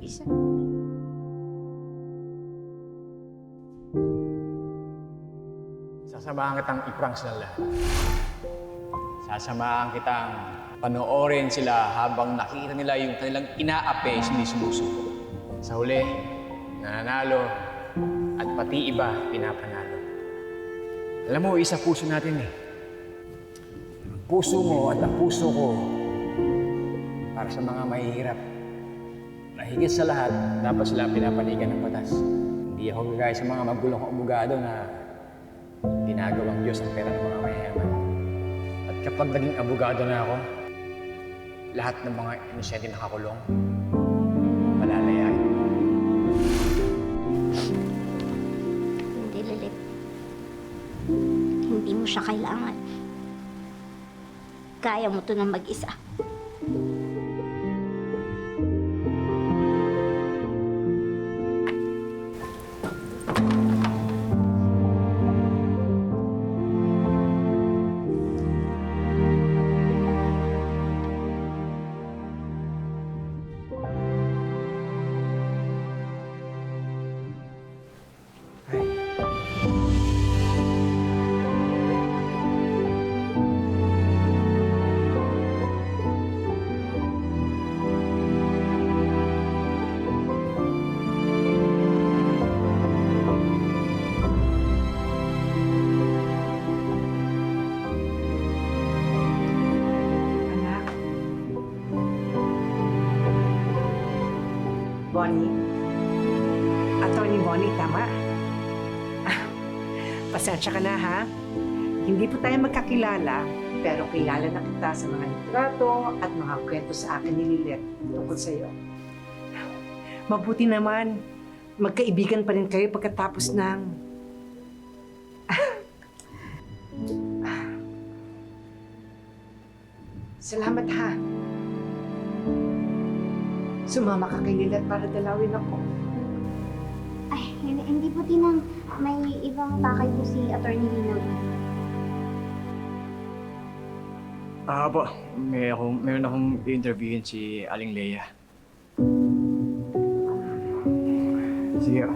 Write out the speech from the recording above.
mag-isa. Sasamahan kitang i-prank sila lahat. Sasamahan kitang panoorin sila habang nakikita nila yung kanilang inaapi hindi sumusuko. Sa huli, nananalo at pati iba pinapanalo. Alam mo, isa puso natin eh. Ang puso mo at ang puso ko para sa mga mahihirap. Mahigit sa lahat, dapat sila pinapanigan ng batas. Hindi ako gagaya sa mga magulong abogado na ginagawang Diyos ang pera ng mga mayayaman. At kapag naging abogado na ako, lahat ng mga inosente nakakulong, palalayain. Hindi, Lilit. Hindi mo siya kailangan. Kaya mo to na mag-isa. Bonnie? Attorney Bonnie, tama? Pasensya ka na, ha? Hindi po tayo magkakilala, pero kilala na kita sa mga litrato at mga kwento sa akin ni Lilet tungkol sa iyo. Mabuti naman, magkaibigan pa rin kayo pagkatapos ng... Salamat, ha? Sumama ka kay Lilet para dalawin ako. Ay, hindi po tinang may ibang pakay po si Attorney Linaw. Po. Meron akong interviewin si Aling Leia. Sige.